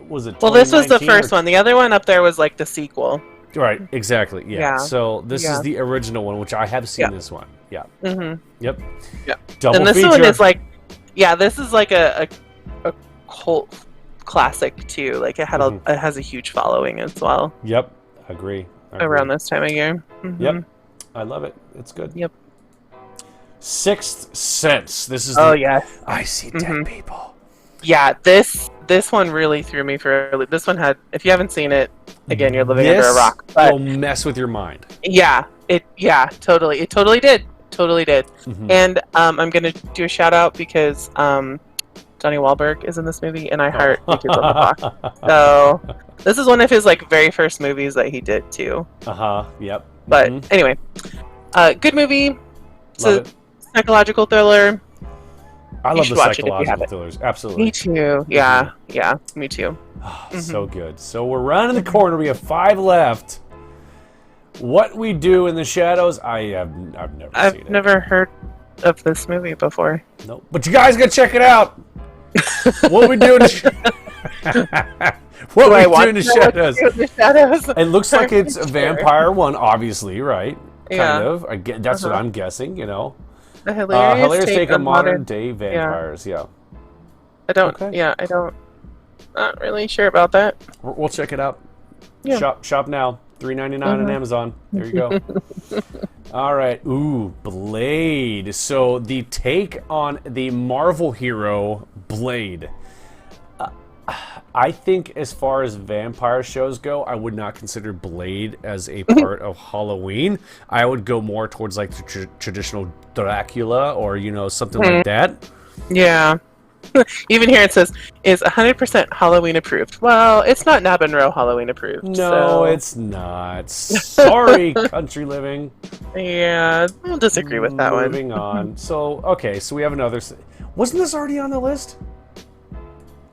was it 2019? Well, this was the first one. The other one up there was like the sequel. Right, exactly, yeah. So this is the original one, which I have seen this one. Yeah. Yep. Yeah. Double and this feature. one is like, this is like a cult classic too. Like it has a huge following as well. Yep, agree. Around this time of year. Yep, I love it. It's good. Yep. Sixth Sense. This is yes. I see dead people. Yeah, this one really threw me for a loop. This one had, if you haven't seen it, again, you're living under a rock. But will mess with your mind. Yeah, totally. It totally did. And I'm gonna do a shout out because Johnny Wahlberg is in this movie, and I heart Kids on the Block. So this is one of his like very first movies that he did too. Yep. But anyway, good movie. Love it. Psychological thriller. I love the psychological thrillers. Absolutely. Me too. Yeah. Yeah. Me too. So good. So we're running the corner. We have 5 left. What We Do in the Shadows. I've never seen it. I've never heard of this movie before. Nope. But you guys gotta check it out. What We Do in the What We Do in the Shadows. It looks like it's a vampire one, obviously, right? Kind of. That's what I'm guessing. You know. A hilarious take on modern day vampires. Yeah. I don't. Yeah, I don't. Not really sure about that. We'll check it out. Yeah. Shop now. $3.99 on Amazon. There you go. All right. Ooh, Blade. So the take on the Marvel hero Blade. I think as far as vampire shows go, I would not consider Blade as a part of Halloween. I would go more towards like the traditional Dracula or, something like that. Yeah. Even here it says is 100% Halloween approved. Well, it's not Knab and Ro Halloween approved. No, so. it's not. Sorry, Country Living. Yeah, I'll disagree with that one. Moving on. So, okay, so we have another. Wasn't this already on the list?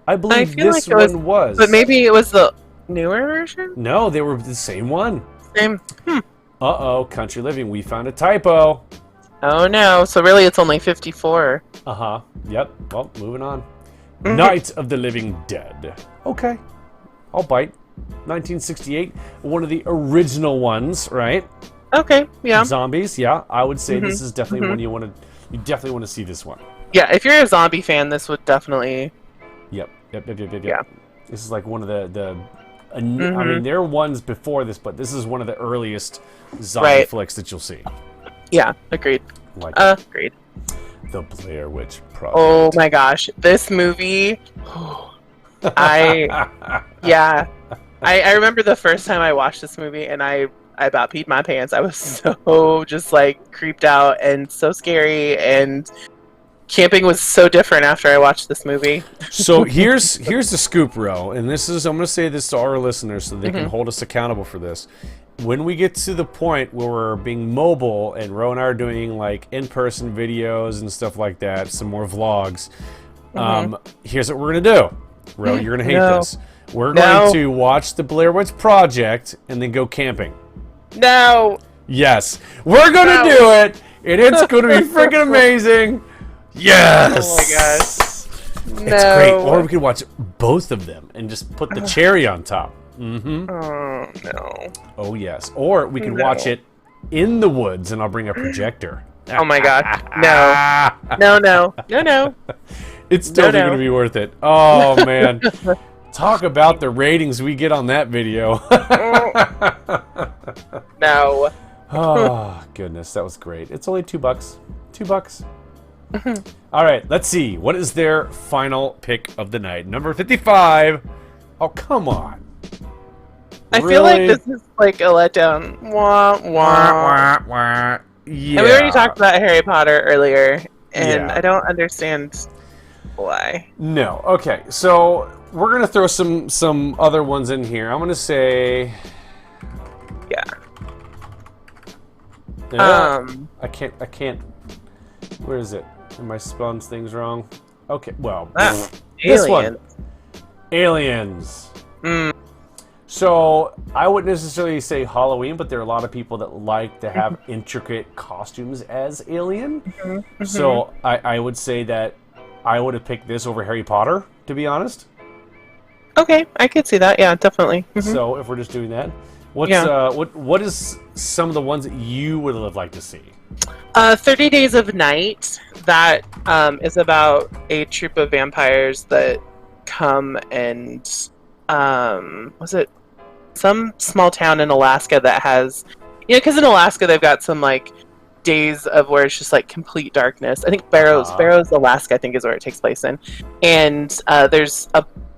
I believe this one was. But maybe it was the newer version? No, they were the same one. Same. Uh-oh, Country Living, we found a typo. Oh no, so really it's only 54. Uh-huh, yep, well, moving on. Night of the Living Dead. Okay, I'll bite. 1968, one of the original ones, right? Okay, yeah. Zombies, yeah, I would say this is definitely one you definitely want to see this one. Yeah, if you're a zombie fan, this would definitely... Yep. Yeah. This is like one of the I mean, there are ones before this, but this is one of the earliest zombie flicks that you'll see. Yeah, agreed. Like agreed. The Blair Witch Project. Oh my gosh, this movie. I remember the first time I watched this movie, and I about peed my pants. I was so just like creeped out and so scary, and camping was so different after I watched this movie. So here's the scoop, Ro, and this is, I'm going to say this to our listeners so they can hold us accountable for this. When we get to the point where we're being mobile and Ro and I are doing like in-person videos and stuff like that, some more vlogs, here's what we're going to do. Ro, you're going to hate this. We're going to watch the Blair Witch Project and then go camping. No. Yes. We're going to do it, and it's going to be freaking amazing. Yes! Oh my gosh. It's great. Or we could watch both of them and just put the cherry on top. Oh, no. Oh, yes. Or we could watch it in the woods, and I'll bring a projector. Oh my god. No. It's totally going to be worth it. Oh, man. Talk about the ratings we get on that video. No. Oh, goodness. That was great. It's only $2. $2. All right, let's see. What is their final pick of the night? Number 55. Oh, come on. I feel like this is like a letdown. Wah, wah. Yeah. And we already talked about Harry Potter earlier, and I don't understand why. No. Okay, so we're going to throw some other ones in here. I'm going to say... Yeah. I can't... Where is it? Am I spelling things wrong? Okay, well, this one. Aliens. So, I wouldn't necessarily say Halloween, but there are a lot of people that like to have intricate costumes as Alien. So, I would say that I would have picked this over Harry Potter, to be honest. Okay, I could see that. Yeah, definitely. So, if we're just doing that, what is some of the ones that you would have liked to see? 30 Days of Night. That is about a troop of vampires that come and was it some small town in Alaska that has, because in Alaska they've got some like days of where it's just like complete darkness. I think Barrows, Alaska, I think is where it takes place in, and there's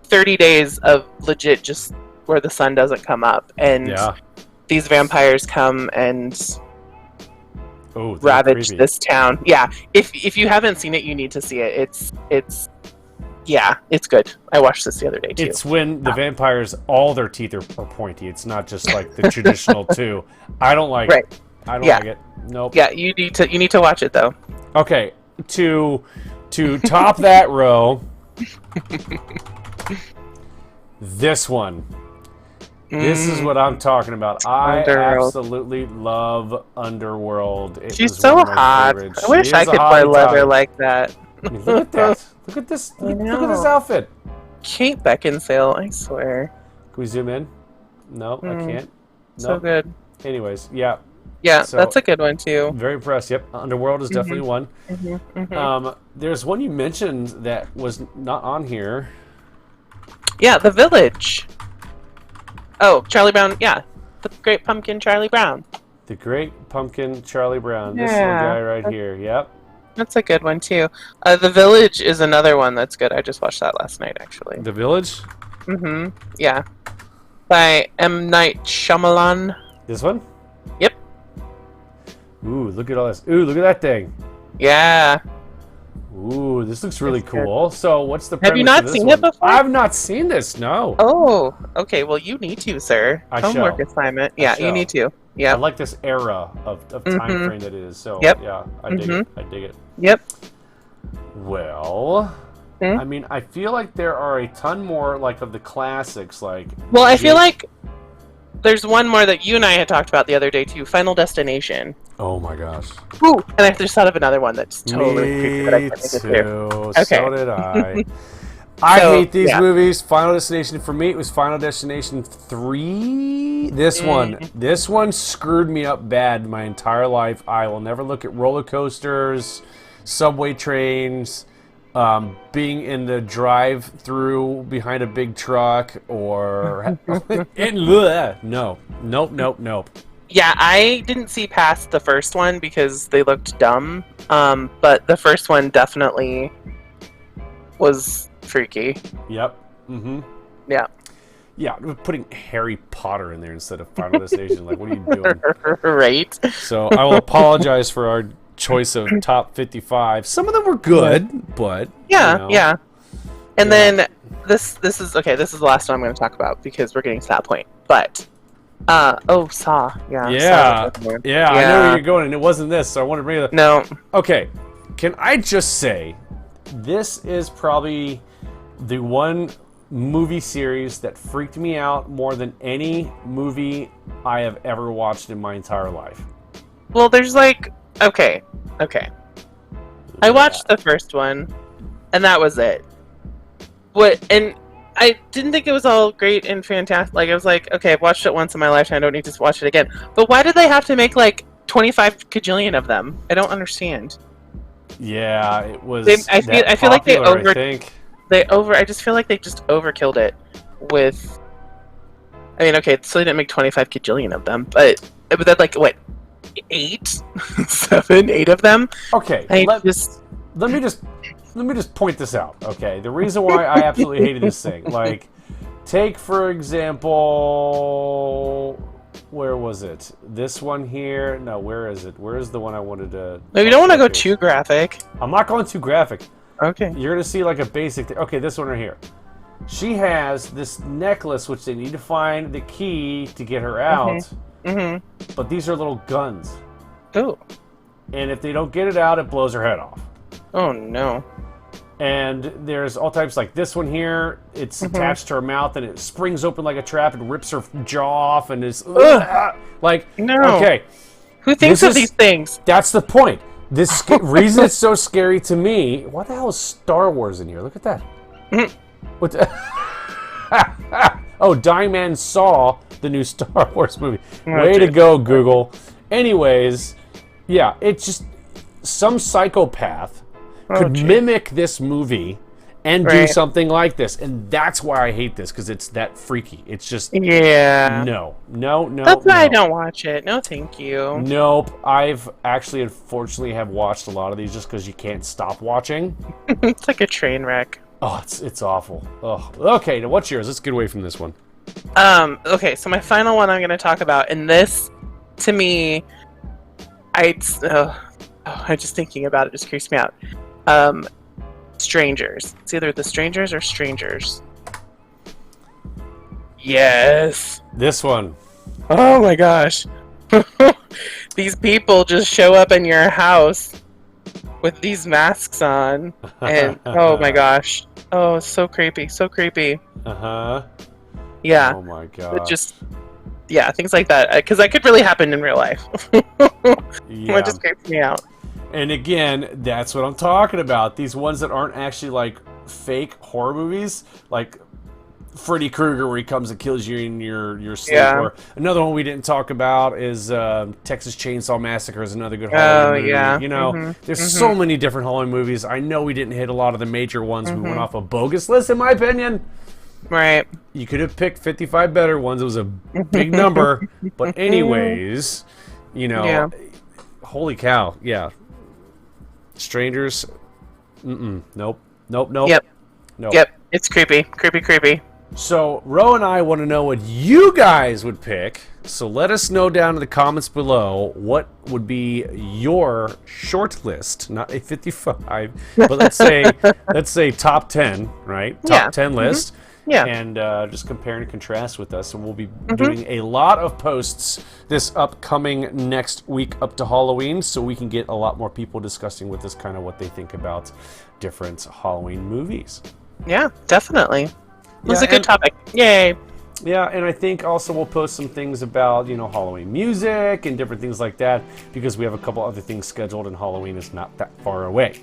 30 days of legit just where the sun doesn't come up, and these vampires come and ravage this town. Yeah, if you haven't seen it, you need to see it. It's good. I watched this the other day too. It's when the vampires, all their teeth are pointy. It's not just like the traditional two. I don't like it. I don't like it. Nope. Yeah, you need to watch it though. Okay, to top that row, this one. This is what I'm talking about. I absolutely love Underworld. She's so hot. I wish I could play leather like that. I mean, look at that. Look at this. Look at this outfit. Kate Beckinsale, I swear. Can we zoom in? No, I can't. So good. Anyways, yeah. Yeah, so, that's a good one too. Very impressed. Yep, Underworld is definitely one. There's one you mentioned that was not on here. Yeah, The Village. Oh, Charlie Brown. Yeah, The Great Pumpkin, Charlie Brown. The Great Pumpkin, Charlie Brown. This little guy right here. Yep. That's a good one too. The Village is another one that's good. I just watched that last night, actually. The Village. Yeah. By M. Night Shyamalan. This one. Yep. Ooh, look at all this. Ooh, look at that thing. Yeah. Ooh, this looks really It's good. cool. So, what's the premise Have you of not this seen one? it before? I've not seen this. No. Oh, okay. Well, you need to, sir. I Homework shall. assignment. I Yeah, you shall. need to. I Yep. like this era of time Mhm. frame that it is. So, Yep. yeah, I dig Mhm. it. I dig it. Yep. Well, Hmm? I mean, I feel like there are a ton more like of the classics, like. Well, I feel Jake- like there's one more that you and I had talked about the other day too. Final Destination. Oh my gosh. Ooh, and I just thought of another one that's totally creepy that I Me can't think of too. too. Okay. So did I. I So, hate these yeah. movies. Final Destination for me, it was Final Destination 3. This one screwed me up bad my entire life. I will never look at roller coasters, subway trains, being in the drive-through behind a big truck, or nope. Yeah, I didn't see past the first one because they looked dumb. But the first one definitely was freaky. Yep. Mm-hmm. Yeah. Yeah, putting Harry Potter in there instead of Final Destination. Like, what are you doing? Right. So I will apologize for our choice of top 55. Some of them were good, but Yeah, you know. yeah. And Yeah. then this is okay. This is the last one I'm going to talk about because we're getting to that point. But Saw. Yeah. Saw Yeah, was another one. yeah, I know where you're going, and it wasn't this, so I want to bring it up. No. Okay, can I just say, this is probably the one movie series that freaked me out more than any movie I have ever watched in my entire life. Well, there's like okay. I watched the first one, and that was it. And I didn't think it was all great and fantastic. Like I was like, okay, I've watched it once in my lifetime. I don't need to watch it again. But why did they have to make like 25 kajillion of them? I don't understand. Yeah, it was. I feel like popular, I think. I just feel like they just overkilled it with. I mean, okay, so they didn't make 25 kajillion of them, but that like what, 8, 7, 8 of them. Okay, let me just point this out. Okay, the reason why I absolutely hated this thing, like, take for example, where was it? This one here? No, where is it? Where is the one I wanted to? No, you don't want to go too graphic. I'm not going too graphic. Okay. You're gonna see like a basic. Okay, this one right here. She has this necklace which they need to find the key to get her out. Mm-hmm. But these are little guns, Oh. and if they don't get it out, it blows her head off. Oh no. And there's all types like this one here. It's attached to her mouth, and it springs open like a trap and rips her jaw off, and is like No. okay. Who thinks This of is- these things? That's the point. This reason it's so scary to me. What the hell is Star Wars in here? Look at that. What? Oh, Dying Man saw the new Star Wars movie. Way to go, Google. Anyways, yeah, it's just some psychopath could mimic this movie and do something like this, and that's why I hate this, because it's that freaky. It's just Yeah. no. That's why I don't watch it. No, thank you. Nope. I've actually, unfortunately, have watched a lot of these just because you can't stop watching. It's like a train wreck. Oh, it's awful. Oh, okay. Now what's yours? Let's get away from this one. Okay, so my final one I'm going to talk about, and this, to me, just thinking about it just creeps me out. Strangers. It's either The Strangers or Strangers. Yes. This one. Oh my gosh. These people just show up in your house with these masks on, and oh my gosh. Oh, it's so creepy. So creepy. Uh-huh. Yeah. Oh my god. It just, yeah, things like that. Because that could really happen in real life. Yeah. It just creeps me out. And again, that's what I'm talking about. These ones that aren't actually like fake horror movies, like Freddy Krueger, where he comes and kills you in your sleep. Yeah. Or another one we didn't talk about is Texas Chainsaw Massacre is another good Halloween movie. Yeah. You know, there's so many different Halloween movies. I know we didn't hit a lot of the major ones. We went off a bogus list, in my opinion. Right. You could have picked 55 better ones. It was a big number. But anyways, you know, holy cow. Yeah. Strangers. Nope. Yep. Nope. Yep. It's creepy. Creepy. So, Ro and I want to know what you guys would pick. So let us know down in the comments below what would be your short list, not a 55, but let's say top 10, right? Top 10 list. Yeah. And just compare and contrast with us. And we'll be doing a lot of posts this upcoming next week up to Halloween, so we can get a lot more people discussing with us kind of what they think about different Halloween movies. Yeah, definitely. It was a good topic. Yay. Yeah, and I think also we'll post some things about, Halloween music and different things like that, because we have a couple other things scheduled and Halloween is not that far away.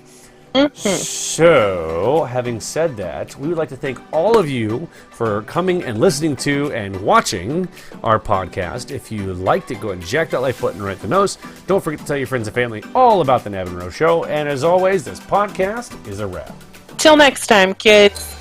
So, having said that, we would like to thank all of you for coming and listening to and watching our podcast. If you liked it, go ahead and jack that like button right at the nose. Don't forget to tell your friends and family all about the Knab and Ro Show. And as always, this podcast is a wrap. Till next time, kids.